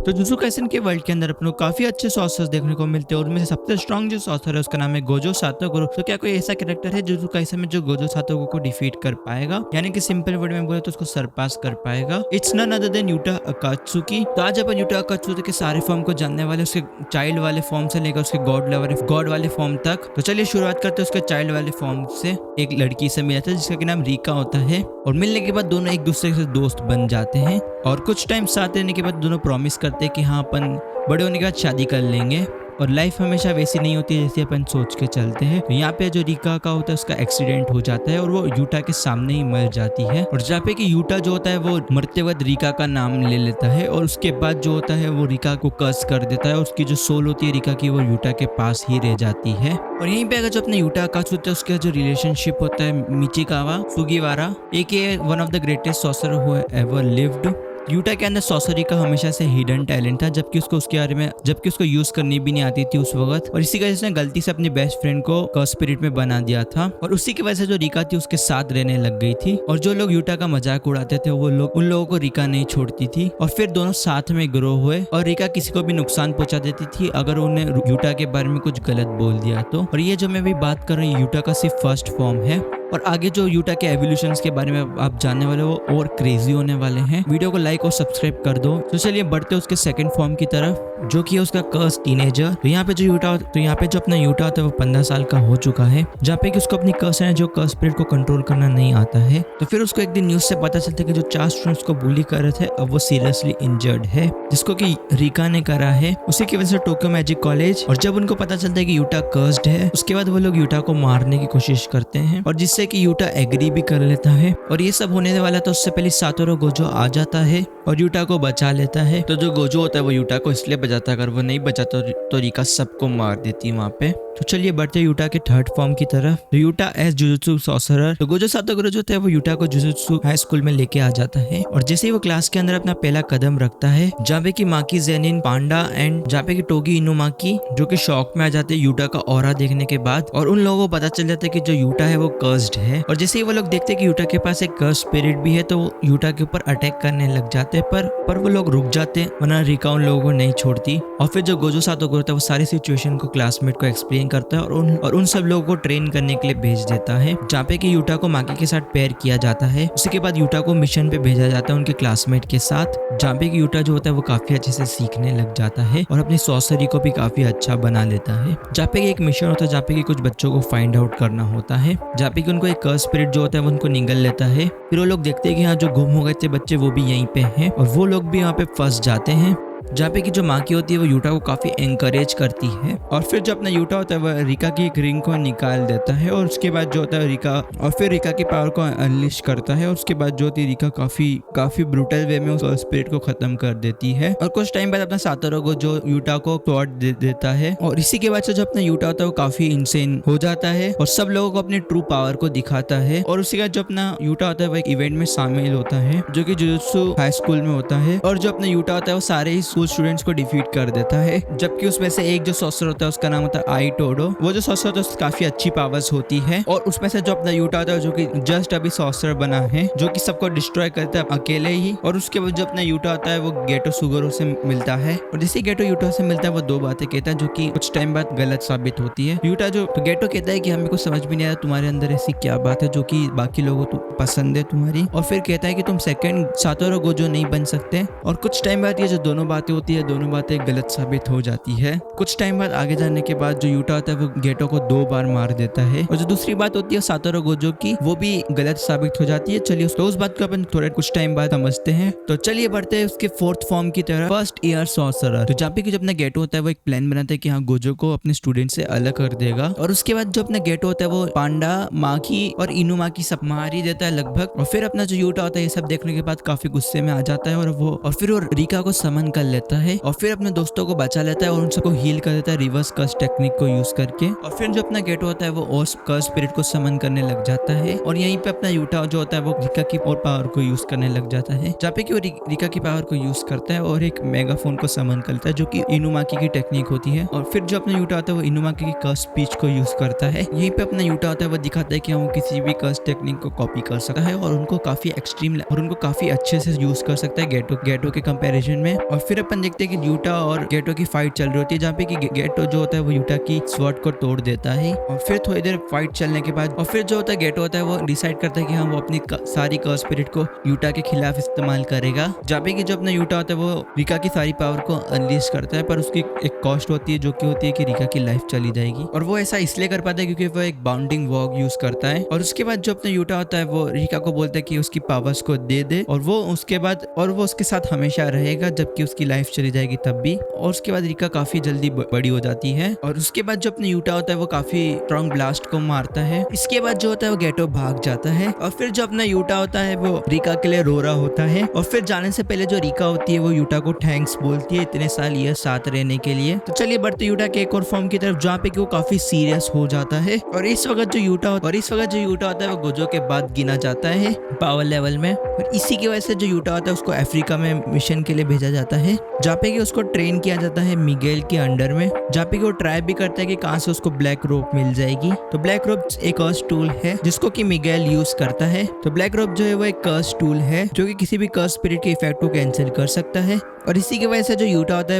तो jujutsu Kaisen के world के अंदर अपने को काफी अच्छे सॉर्सर्स देखने को मिलते हैं और उनमें से सबसे स्ट्रॉन्ग जो सॉर्सर है उसका नाम है गोजो सातोगुरु। तो क्या कोई ऐसा कैरेक्टर है जुजुत्सु काइसेन में जो गोजो सातोगुरु को डिफीट कर पाएगा, यानी कि सिंपल वर्ड में बोले तो उसको सरपास कर पाएगा? It's none other than Yuta Akatsuki. तो आज अपन यूटा अकात्सुकी के सारे फॉर्म को जानने वाले, उसके चाइल्ड वाले फॉर्म से लेकर उसके गॉड वाले फॉर्म तक। तो चलिए शुरुआत करते हैं उसके चाइल्ड वाले फॉर्म से। एक लड़की से मिला था जिसका नाम रीका होता है और मिलने के बाद दोनों एक दूसरे से दोस्त बन जाते हैं और कुछ टाइम साथ रहने के बाद दोनों प्रॉमिस करते हैं कि हाँ अपन बड़े होने के बाद शादी कर लेंगे। और लाइफ हमेशा वैसी नहीं होती है जैसे अपन सोच के चलते हैं। तो यहाँ पे जो रीका का होता है उसका एक्सीडेंट हो जाता है और वो यूटा के सामने ही मर जाती है। और जहाँ पे कि यूटा जो होता है वो मरते वक्त रीका का नाम ले लेता है और उसके बाद जो होता है वो रीका को कर्स कर देता है और उसकी जो सोल होती है रीका की वो यूटा के पास ही रह जाती है। और यहीं पे अगर जो अपने यूटा का होता है उसका जो रिलेशनशिप होता है मिचिकावा सुगिवारा, एक one of the greatest sorcerer who ever lived. Utah के अंदर सॉर्सरी का हमेशा से हिडन टैलेंट था, जबकि उसको यूज करनी भी नहीं आती थी उस वक्त। और इसी वजह से उसने गलती से अपने बेस्ट फ्रेंड को कर्स स्पिरिट में बना दिया था और उसी की वजह से जो रीका थी उसके साथ रहने लग गई थी। और जो लोग यूटा का मजाक उड़ाते थे वो लोग उन लोगों को रीका नहीं छोड़ती थी और फिर दोनों साथ में ग्रो हुए। और रीका किसी को भी नुकसान पहुंचा देती थी अगर उन्हें यूटा के बारे में कुछ गलत बोल दिया तो। और ये जो मैं भी बात कर रही हूँ यूटा का सिर्फ फर्स्ट फॉर्म है और आगे जो यूटा के एवोल्यूशंस के बारे में आप जानने वाले वो और क्रेजी होने वाले हैं। वीडियो को लाइक और सब्सक्राइब कर दो। तो चलिए बढ़ते उसके सेकंड फॉर्म की तरफ जो कि है उसका कर्स टीनेजर। तो यहाँ पे जो अपना यूटा होता है वो 15 साल का हो चुका है, जहाँ पे कि उसको अपनी कर्स है जो कर्स स्पिरिट को कंट्रोल करना नहीं आता है। तो फिर उसको एक दिन न्यूज से पता चलता है कि जो 4 स्टूडेंट्स को बुली कर रहे थे अब वो सीरियसली इंजर्ड है, जिसको कि रीका ने करा है। उसी की वजह से टोक्यो मैजिक कॉलेज, और जब उनको पता चलता है कि यूटा कर्स्ड है उसके बाद वो लोग यूटा को मारने की कोशिश करते हैं और जिससे कि यूटा एग्री भी कर लेता है। और ये सब होने वाला तो उससे पहले सातोरू गोजो आ जाता है और यूटा को बचा लेता है। तो जो गोजो होता है वो यूटा को इसलिए बचाता है, अगर वो नहीं बचाता तो रीका सबको मार देती है वहाँ पे। तो चलिए बढ़ते यूटा के थर्ड फॉर्म की तरफ। तो यूटा एज जुजुत्सु सॉर्सरर, तो गोजो सातोगुरु जो होता है वो यूटा को जुजुत्सु हाई स्कूल में लेके आ जाता है और जैसे ही वो क्लास के अंदर अपना पहला कदम रखता है जहाँ पे की माकी जेनिन पांडा एंड जहाँ पे की टोगी इनुमाकी जो कि शॉक में आ जाते हैं यूटा का ऑरा देखने के बाद। और उन लोगों को पता चल जाता है कि जो यूटा है वो कर्स्ड है और जैसे ही वो लोग देखते हैं कि यूटा के पास एक कर्स स्पिरिट भी है तो वो यूटा के ऊपर अटैक करने लग जाते हैं पर वो लोग रुक जाते हैं वरना रीका उन लोगों को नहीं छोड़ती। और फिर जो गोजो सातोगुरु होता है वो सारी सिचुएशन को क्लासमेट को एक्सप्लेन करता है और उन सब लोगों को ट्रेन करने के लिए भेज देता है, जहाँ पे कि यूटा को माकी के साथ पेयर किया जाता है। उसके बाद यूटा को मिशन पे भेजा जाता है उनके क्लासमेट के साथ, जहाँ पे कि यूटा जो होता है वो काफी अच्छे से सीखने लग जाता है और अपनी सॉर्सरी को भी काफी अच्छा बना लेता है। जहाँ पे एक मिशन होता है जहाँ पे कि कुछ बच्चों को फाइंड आउट करना होता है, जहाँ पे कि उनको एक कर्स स्पिरिट जो होता है वो उनको निगल लेता है। फिर वो लोग देखते हैं कि हाँ जो गुम हो गए थे बच्चे वो भी यहीं पे हैं और वो लोग भी यहाँ पे फंस जाते हैं, जहाँ पे कि जो माकी होती है वो यूटा को काफी एनकरेज करती है। और फिर जो अपना यूटा होता है वो रीका की एक रिंग को निकाल देता है और उसके बाद जो होता है रीका की पावर को अनलिश करता है और उसके बाद जो होती है रीका काफी ब्रूटल वे में उस स्पिरिट को खत्म कर देती है। और कुछ टाइम बाद अपना सातोरू को जो यूटा को स्वॉर्ड दे देता है और इसी के बाद से जो अपना यूटा होता है वो काफी इंसेन हो जाता है और सब लोगों को अपनी ट्रू पावर को दिखाता है। और उसी के बाद जो अपना यूटा होता है वो एक इवेंट में शामिल होता है जो कि जुजुत्सु हाई स्कूल में होता है और जो अपना यूटा होता है वो सारे ही स्कूल स्टूडेंट्स को डिफीट कर देता है, जबकि उसमें से एक जो सॉर्सर होता है उसका नाम होता है आई टोडो। वो जो सॉर्सर होता है उसकी काफी अच्छी पावर्स होती है और उसमें से जो अपना यूटा होता है जो कि जस्ट अभी सॉर्सर बना है जो कि सबको डिस्ट्रॉय करता है अकेले ही। और उसके बाद जो अपना यूटा होता है वो गेटो सुगुरु से मिलता है और जैसे गेटो यूटा से मिलता है वो 2 बातें कहता है जो कि कुछ टाइम बाद गलत साबित होती है। यूटा जो तो गेटो कहता है कि हमें कुछ समझ भी नहीं आया तुम्हारे अंदर ऐसी क्या बात है जो कि बाकी लोगों को पसंद है तुम्हारी, और फिर कहता है कि तुम सेकंड सातोरू गोजो नहीं बन सकते। और कुछ टाइम बाद ये जो दोनों बातें होती है दोनों बातें गलत साबित हो जाती है। कुछ टाइम बाद आगे जाने के बाद जो यूटा होता है वो गेटो को 2 बार मार देता है और जो दूसरी बात होती है सातोरू गोजो की वो भी गलत साबित हो जाती है। चलिए उस बात को अपन थोड़े कुछ टाइम बाद समझते हैं। तो चलिए बढ़ते हैं उसके फोर्थ फॉर्म की तरफ, फर्स्ट ईयर सॉर्सरर। तो जहाँ पे कि जो अपना गेटो होता है वो एक प्लान बनाता है कि हाँ गोजो को अपने स्टूडेंट से अलग कर देगा और उसके बाद जो अपना गेटो होता है वो पांडा माकी और इनुमाकी सब मार ही देता है लगभग। और फिर अपना जो यूटा होता है ये सब देखने के बाद काफी गुस्से में आ जाता है और फिर वो रीका को समन कर लेता है और फिर अपने दोस्तों को बचा लेता है और उन सबको हील कर देता है रिवर्स कर्स टेक्निक को यूज करके। और फिर जो अपना गेटो होता है वो और कर्स स्पिरिट को समन करने लग जाता है और यहीं पे अपना यूटा जो होता है वो रीका की और पावर को यूज करने लग जाता है, जहाँ पे कि वो रीका की पावर को यूज करता है और एक मेगाफोन को समन करता है जो कि इनुमाकी की टेक्निक होती है। और फिर जो अपना यूटा होता है वो इनुमाकी की कर्स स्पीच को यूज करता है। यहीं पे अपना यूटा होता है वो दिखाता है कि वो किसी भी कर्स टेक्निक को कॉपी कर सकता है और उनको काफी एक्सट्रीम और उनको काफी अच्छे से यूज कर सकता है गेटो के कंपैरिजन में। और फिर अपन देखते हैं कि यूटा और गेटो की फाइट चल रही होती है, जहाँ पे कि गेटो जो होता है वो यूटा की स्वॉर्ड को तोड़ देता है। और फिर थोड़ी देर फाइट चलने के बाद और फिर जो होता है गेटो होता है वो डिसाइड करता है कि हाँ वो अपनी सारी कर्स स्पिरिट को यूटा के खिलाफ इस्तेमाल करेगा। जहाँ पे कि जो अपना यूटा होता है वो रिका की सारी पावर को अनलीश करता है, पर उसकी एक कॉस्ट होती है जो कि होती है कि रिका की लाइफ चली जाएगी। और वो ऐसा इसलिए कर पाता है क्योंकि वो एक बाउंडिंग वॉक यूज करता है। और उसके बाद जो अपना यूटा होता है वो रिका को बोलता है कि उसकी पावर्स को दे दे, और वो उसके साथ हमेशा रहेगा जबकि उसकी लाइफ चली जाएगी तब भी। और उसके बाद रिका काफी जल्दी बड़ी हो जाती है। और उसके बाद जो अपना यूटा होता है वो काफी स्ट्रॉन्ग ब्लास्ट को मारता है। इसके बाद जो होता है वो गेटो भाग जाता है। और फिर जो अपना यूटा होता है वो रिका के लिए रो रहा होता है। और फिर जाने से पहले जो रिका होती है वो यूटा को थैंक्स बोलती है इतने साल ये साथ रहने के लिए। तो चलिए बढ़ते यूटा के एक और फॉर्म की तरफ, जहाँ पे कि वो काफी सीरियस हो जाता है। और इस वक्त जो यूटा होता है वो गोजो के बाद गिना जाता है पावर लेवल में। और इसी की वजह से जो यूटा होता है उसको अफ्रीका में मिशन के लिए भेजा जाता है, जहाँ पे कि उसको ट्रेन किया जाता है मिगेल के अंडर में, जहाँ पे कि वो ट्राई भी करता है कि कहाँ से उसको ब्लैक रोप मिल जाएगी। तो ब्लैक रोप एक कर्स टूल है जिसको कि मिगेल यूज करता है। तो ब्लैक रोप जो है वो एक कर्स टूल है जो कि किसी भी कर्स स्पिरिट के इफेक्ट को कैंसिल कर सकता है। और इसी की वजह से जो यूटा होता है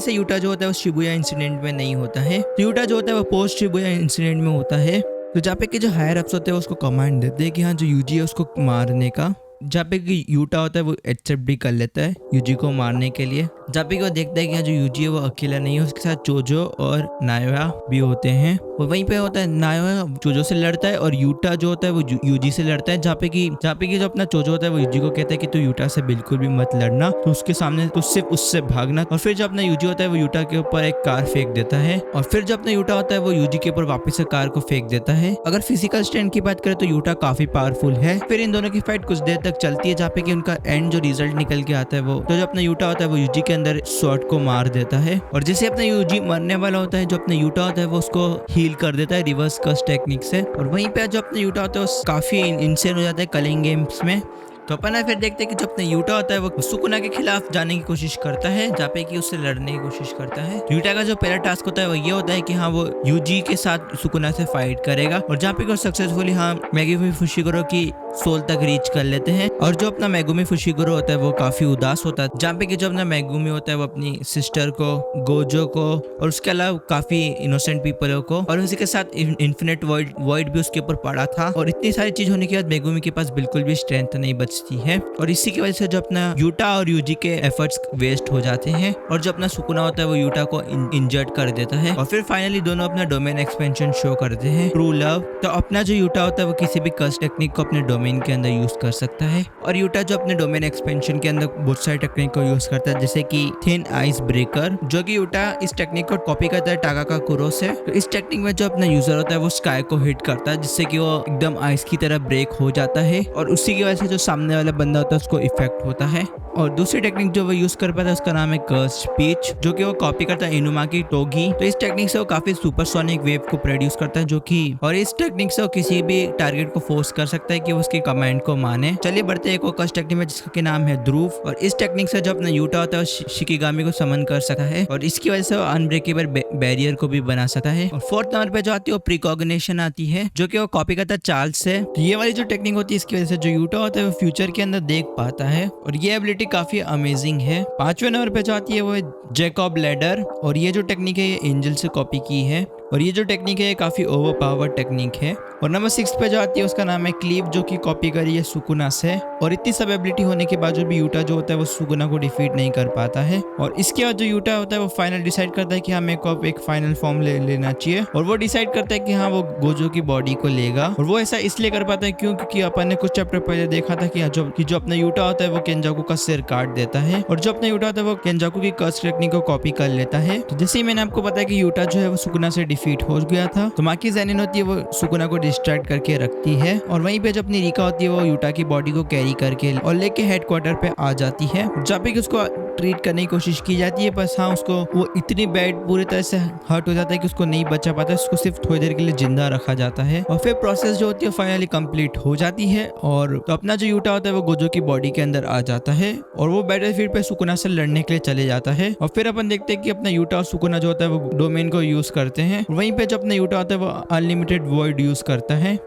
यूटा जो होता है वो शिबुया इंसिडेंट में नहीं होता है। तो यूटा जो होता है वो पोस्ट शिबुया इंसिडेंट में होता है। तो जहाँ पे कि जो हायर अप्स होते हैं उसको कमांड देते हैं कि हाँ जो यूजी है उसको मारने का, जहाँ पे कि यूटा होता है वो एक्सेप्ट भी कर लेता है यूजी को मारने के लिए। जहाँ पे वो देखता है कि जो यूजी है वो अकेला नहीं है, उसके साथ चोजो और नायोया भी होते हैं। और वहीं पे होता है नायोया चोजो से लड़ता है और यूटा जो होता है वो यूजी से लड़ता है। जहाँ पे कि जो अपना चोजो होता है वो यूजी को कहता है कि तू यूटा से बिल्कुल भी मत लड़ना, तो उसके सामने तो सिर्फ उससे भागना। और फिर जो अपना यूजी होता है वो यूटा के ऊपर एक कार फेंक देता है। और फिर जो अपना यूटा होता है वो यूजी के ऊपर वापस से कार को फेंक देता है। अगर फिजिकल स्ट्रेंथ की बात करें तो यूटा काफी पावरफुल है। फिर इन दोनों की फाइट कुछ देर तक चलती है, जहाँ पे कि उनका एंड जो रिजल्ट निकल के आता है वो तो जो अपना यूटा होता है वो यूजी के अंदर स्वॉर्ड को मार देता है। और जैसे अपना यूजी मरने वाला होता है जो अपना यूटा होता है वो उसको हील कर देता है रिवर्स कर्स टेक्निक से। और वहीं पे जो अपना यूटा होता है वो काफी इंसेन हो जाता है कलिंग गेम्स में। तो अपन फिर देखते हैं कि जो अपना यूटा होता है वो सुकुना के खिलाफ जाने की कोशिश करता है, जहाँ पे कि उससे लड़ने की कोशिश करता है। यूटा का जो पहला टास्क होता है वो ये होता है कि हाँ वो यूजी के साथ सुकुना से फाइट करेगा। और जहाँ पे कि वो सक्सेसफुली हाँ मेगुमी फुशिगुरो की सोल तक रीच कर लेते हैं। और जो अपना मेगुमी फुशिगुरो होता है वो काफी उदास होता है, जहाँ पे कि जो अपना मेगुमी होता है वो अपनी सिस्टर को, गोजो को और उसके अलावा काफी इनोसेंट पीपलों को, और उसी के साथ इन्फिनिट वॉइड भी उसके ऊपर पड़ा था। और इतनी सारी चीज होने के बाद मेगुमी के पास बिल्कुल भी स्ट्रेंथ नहीं बचती है। और इसी की वजह से जो अपना यूटा और यूजी के एफर्ट्स वेस्ट हो जाते हैं। और जो अपना सुकुना होता है वो यूटा को इंजर्ड कर देता है। और फिर फाइनली दोनों अपना डोमेन एक्सपेंशन शो करते हैं, ट्रू लव। तो अपना जो यूटा होता है वो किसी भी कर्स टेक्निक को अपने डोमेन के अंदर यूज कर सकता है। और यूटा जो अपने डोमेन एक्सपेंशन के अंदर बहुत सारी टेक्निक को यूज करता है, जैसे कि थिन आइस ब्रेकर, जो कि यूटा इस टेक्निक को कॉपी करता है टागा का कुरो से। तो इस टेक्निक में जो अपना यूजर होता है वो स्काई को हिट करता है, जिससे कि वो एकदम आइस की तरह ब्रेक हो जाता है। और उसी की वजह से जो सामने वाला बंदा होता है उसको इफेक्ट होता है। और दूसरी टेक्निक जो वो यूज कर पाता है उसका नाम है कर्स स्पीच, जो कि वो कॉपी करता है इनुमा की टोगी। तो इस टेक्निक से वो काफी सुपरसोनिक वेव को प्रोड्यूस करता है, जो कि और इस टेक्निक से वो किसी भी टारगेट को फोर्स कर सकता है कि वो उसके कमांड को माने। चलिए बढ़ते हैं एक और कर्स टेक्निक में जिसका नाम है ध्रुव। और इस टेक्निक से जो अपना यूटा होता है वो शिकिगामी को समन कर सकता है, और इसकी वजह से वो अनब्रेकेबल बैरियर को भी बना सकता है। और फोर्थ नंबर पे जो आती है वो प्रिकॉग्निशन आती है, जो कि वो कॉपी करता है चार्ल्स से। तो ये वाली जो टेक्निक होती है इसकी वजह से जो यूटा होता है वो फ्यूचर के अंदर देख पाता है, और ये एबिलिटी काफी अमेजिंग है। पांचवें नंबर पे जो आती है वो है जैकब लैडर, और ये जो टेक्निक है ये एंजल से कॉपी की है, और ये जो टेक्निक है ये काफी ओवर पावर टेक्निक है। और नंबर 6 पे जो आती है उसका नाम है क्लीव, जो कि कॉपी करी है सुकुना से। और इतनी सब एबिलिटी होने के बावजूद भी यूटा जो होता है वो सुकुना को डिफीट नहीं कर पाता है। और इसके बाद जो यूटा होता है वो फाइनल डिसाइड करता है कि हाँ मेरे को अब एक फाइनल फॉर्म लेना चाहिए, और वो डिसाइड करता है कि हाँ वो गोजो की बॉडी को लेगा। और वो ऐसा इसलिए कर पाता है क्योंकि अपन ने कुछ चैप्टर पहले देखा था कि जो अपना यूटा होता है वो केंजाकू का सिर काट देता है, और जो अपना यूटा होता है वो केंजाकू की कर्स टेक्निक को कॉपी कर लेता है। तो जैसे ही मैंने आपको बताया कि यूटा जो है वो सुकुना से डिफीट हो गया था, तो माकी ज़ेनिन होती है वो सुकुना को डिस्ट्रैक्ट करके रखती है। और वहीं पे जो अपनी रिका होती है वो यूटा की बॉडी को कैरी करके और लेके हेडक्वार्टर पे आ जाती है, जहाँ पे उसको ट्रीट करने की कोशिश की जाती है। बस हाँ उसको वो इतनी बैड पूरी तरह से हर्ट हो जाता है कि उसको नहीं बचा पाता है, उसको सिर्फ थोड़ी देर के लिए जिंदा रखा जाता है। और फिर प्रोसेस जो होती है फाइनली कंप्लीट हो जाती है, और तो अपना जो यूटा होता है वो गोजो की बॉडी के अंदर आ जाता है, और वो बैटलफील्ड पे सुकुना से लड़ने के लिए चले जाता है। और फिर अपन देखते हैं कि अपना यूटा और सुकुना जो होता है वो डोमेन को यूज करते हैं। वहीं पे जो अपना यूटा होता है वो अनलिमिटेड वॉइड यूज करता है।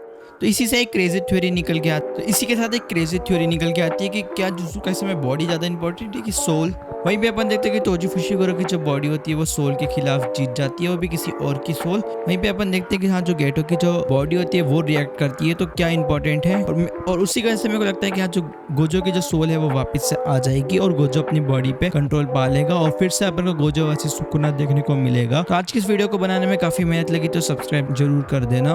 तो इसी से एक क्रेजी थ्योरी निकल के आती है, इसी के साथ एक क्रेजी थ्योरी निकल के आती है कि क्या जुजुत्सु काइसेन में बॉडी ज़्यादा इंपॉर्टेंट है कि सोल। वहीं पे अपन देखते हैं कि तोजी फुशिगोरो की जो बॉडी होती है वो सोल के खिलाफ जीत जाती है, वो भी किसी और की सोल। वहीं पे अपन देखते हैं कि हाँ जो गेटो की जो बॉडी होती है वो रिएक्ट करती है, तो क्या इंपॉर्टेंट है। और उसी वजह से मेरे को लगता है कि हाँ जो गोजो की जो सोल है वो वापस से आ जाएगी और गोजो अपनी बॉडी पे कंट्रोल पा लेगा और फिर से अपन को गोजो वर्सेस सुकुना देखने को मिलेगा। तो आज की इस वीडियो को बनाने में काफी मेहनत लगी, तो सब्सक्राइब जरूर कर देना।